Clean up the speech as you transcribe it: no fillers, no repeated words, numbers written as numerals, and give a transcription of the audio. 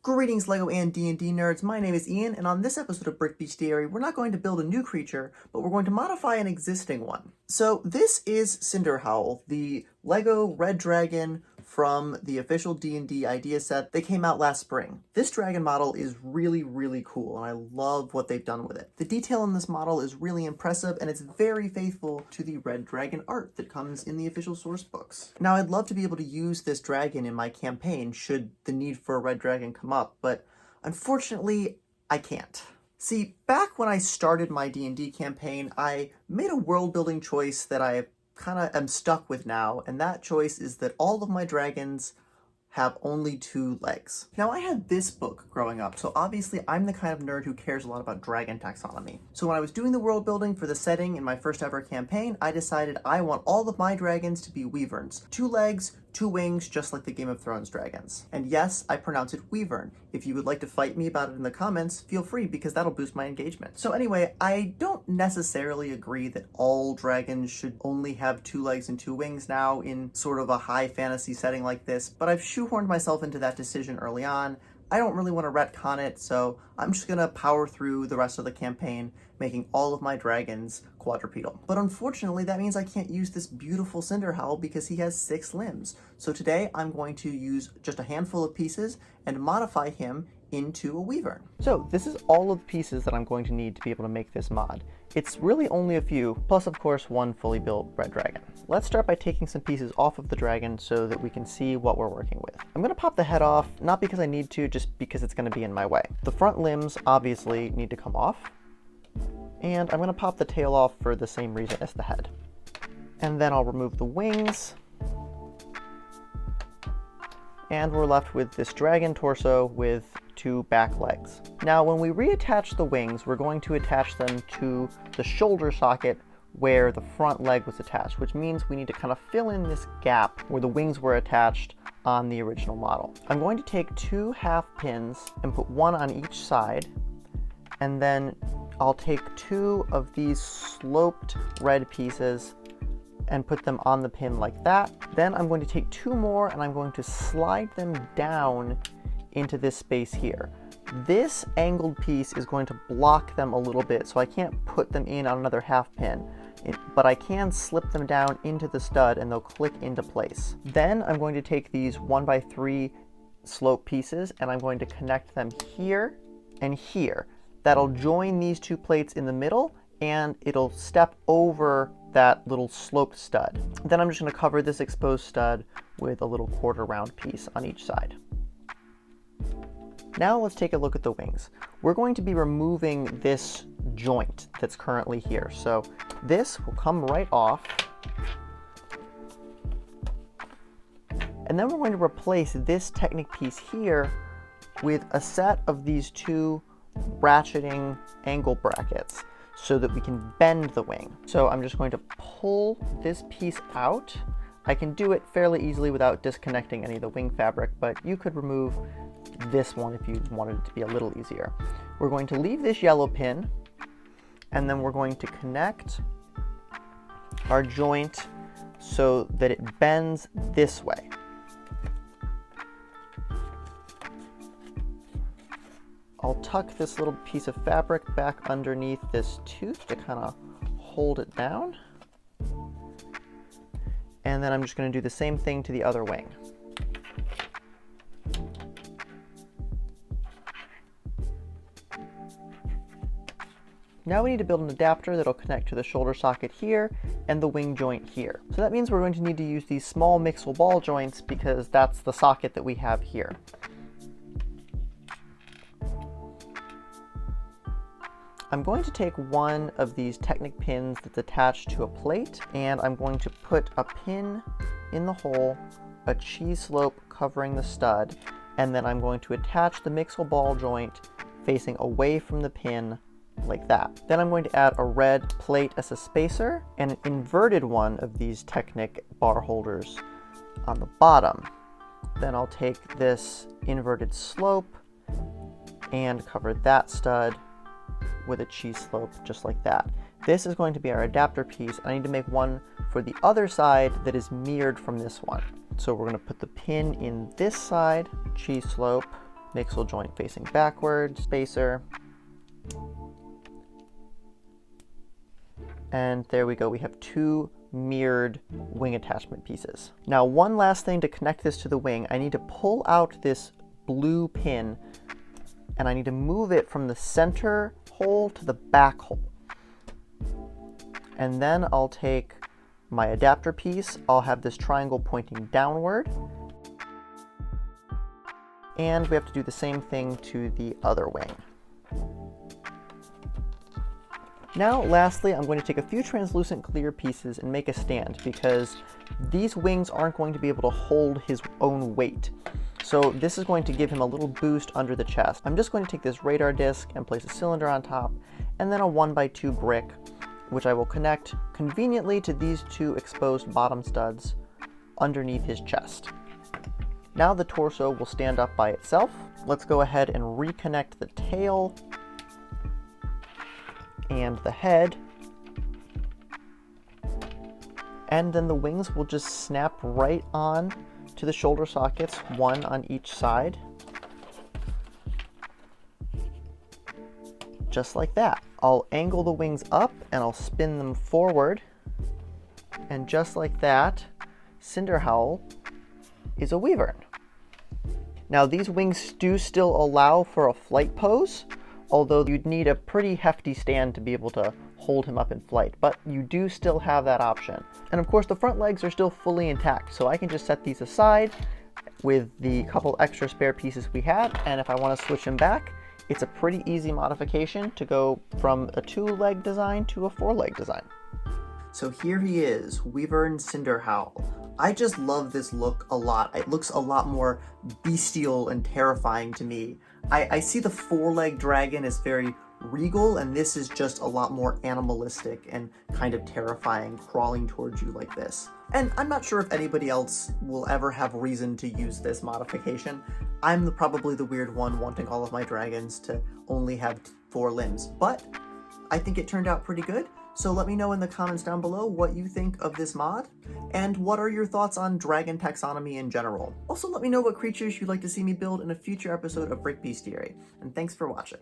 Greetings LEGO and D&D nerds, my name is Ian, and on this episode of Brick Bestiary, we're not going to build a new creature, but we're going to modify an existing one. So this is Cinderhowl, the LEGO red dragon from the official D&D idea set that came out last spring. This dragon model is really cool, and I love what they've done with it. The detail in this model is really impressive, and it's very faithful to the red dragon art that comes in the official source books. Now, I'd love to be able to use this dragon in my campaign should the need for a red dragon come up, but unfortunately, I can't. See, back when I started my D&D campaign, I made a world-building choice that I kind of am stuck with now, and that choice is that all of my dragons have only 2 legs. Now, I had this book growing up, so obviously I'm the kind of nerd who cares a lot about dragon taxonomy. So when I was doing the world building for the setting in my first ever campaign, I decided I want all of my dragons to be Wyverns. 2 legs, 2 wings, just like the Game of Thrones dragons. And yes, I pronounce it Wyvern. If you would like to fight me about it in the comments, feel free, because that'll boost my engagement. So anyway, I don't necessarily agree that all dragons should only have 2 legs and 2 wings now in sort of a high fantasy setting like this, but I've shoehorned myself into that decision early on. I don't really want to retcon it, so I'm just gonna power through the rest of the campaign, making all of my dragons quadrupedal. But unfortunately, that means I can't use this beautiful Cinderhowl because he has 6 limbs. So today I'm going to use just a handful of pieces and modify him into a Wyvern. So this is all of the pieces that I'm going to need to be able to make this mod. It's really only a few, plus of course 1 fully built red dragon. Let's start by taking some pieces off of the dragon so that we can see what we're working with. I'm going to pop the head off, not because I need to, just because it's going to be in my way. The front limbs obviously need to come off, and I'm going to pop the tail off for the same reason as the head. And then I'll remove the wings, and we're left with this dragon torso with 2 back legs. Now, when we reattach the wings, we're going to attach them to the shoulder socket where the front leg was attached, which means we need to kind of fill in this gap where the wings were attached on the original model. I'm going to take 2 half pins and put 1 on each side, and then I'll take 2 of these sloped red pieces and put them on the pin like that. Then I'm going to take 2 more and I'm going to slide them down into this space here. This angled piece is going to block them a little bit, so I can't put them in on another half pin, but I can slip them down into the stud and they'll click into place. Then I'm going to take these 1x3 slope pieces and I'm going to connect them here and here. That'll join these 2 plates in the middle, and it'll step over that little sloped stud. Then I'm just going to cover this exposed stud with a little quarter round piece on each side. Now let's take a look at the wings. We're going to be removing this joint that's currently here. So this will come right off. And then we're going to replace this Technic piece here with a set of these 2 ratcheting angle brackets so that we can bend the wing. So I'm just going to pull this piece out. I can do it fairly easily without disconnecting any of the wing fabric, but you could remove this one if you wanted it to be a little easier. We're going to leave this yellow pin, and then we're going to connect our joint so that it bends this way. I'll tuck this little piece of fabric back underneath this tooth to kind of hold it down. And then I'm just going to do the same thing to the other wing. Now we need to build an adapter that'll connect to the shoulder socket here and the wing joint here. So that means we're going to need to use these small mixel ball joints because that's the socket that we have here. I'm going to take 1 of these Technic pins that's attached to a plate, and I'm going to put a pin in the hole, a cheese slope covering the stud, and then I'm going to attach the mixel ball joint facing away from the pin like that. Then I'm going to add a red plate as a spacer and an inverted one of these Technic bar holders on the bottom. Then I'll take this inverted slope and cover that stud with a cheese slope just like that. This is going to be our adapter piece. I need to make one for the other side that is mirrored from this one. So we're going to put the pin in this side, cheese slope, Mixel joint facing backward, spacer. And there we go, we have two mirrored wing attachment pieces. Now, one last thing to connect this to the wing, I need to pull out this blue pin and I need to move it from the center hole to the back hole. And then I'll take my adapter piece, I'll have this triangle pointing downward. And we have to do the same thing to the other wing. Now, lastly, I'm going to take a few translucent clear pieces and make a stand because these wings aren't going to be able to hold his own weight. So this is going to give him a little boost under the chest. I'm just going to take this radar disc and place a cylinder on top and then a 1x2 brick, which I will connect conveniently to these two exposed bottom studs underneath his chest. Now the torso will stand up by itself. Let's go ahead and reconnect the tail and the head. And then the wings will just snap right on to the shoulder sockets, one on each side. Just like that. I'll angle the wings up and I'll spin them forward. And just like that, Cinderhowl is a Wyvern. Now these wings do still allow for a flight pose, although you'd need a pretty hefty stand to be able to hold him up in flight, but you do still have that option. And of course the front legs are still fully intact, so I can just set these aside with the couple extra spare pieces we had, and if I want to switch him back, it's a pretty easy modification to go from a 2-leg design to a 4-leg design. So here he is, Wyvern Cinderhowl. I just love this look a lot. It looks a lot more bestial and terrifying to me. I see the 4-leg dragon as very regal, and this is just a lot more animalistic and kind of terrifying, crawling towards you like this. And I'm not sure if anybody else will ever have reason to use this modification. I'm probably the weird one wanting all of my dragons to only have 4 limbs, but I think it turned out pretty good. So let me know in the comments down below what you think of this mod, and what are your thoughts on dragon taxonomy in general. Also let me know what creatures you'd like to see me build in a future episode of Brick Bestiary, and thanks for watching.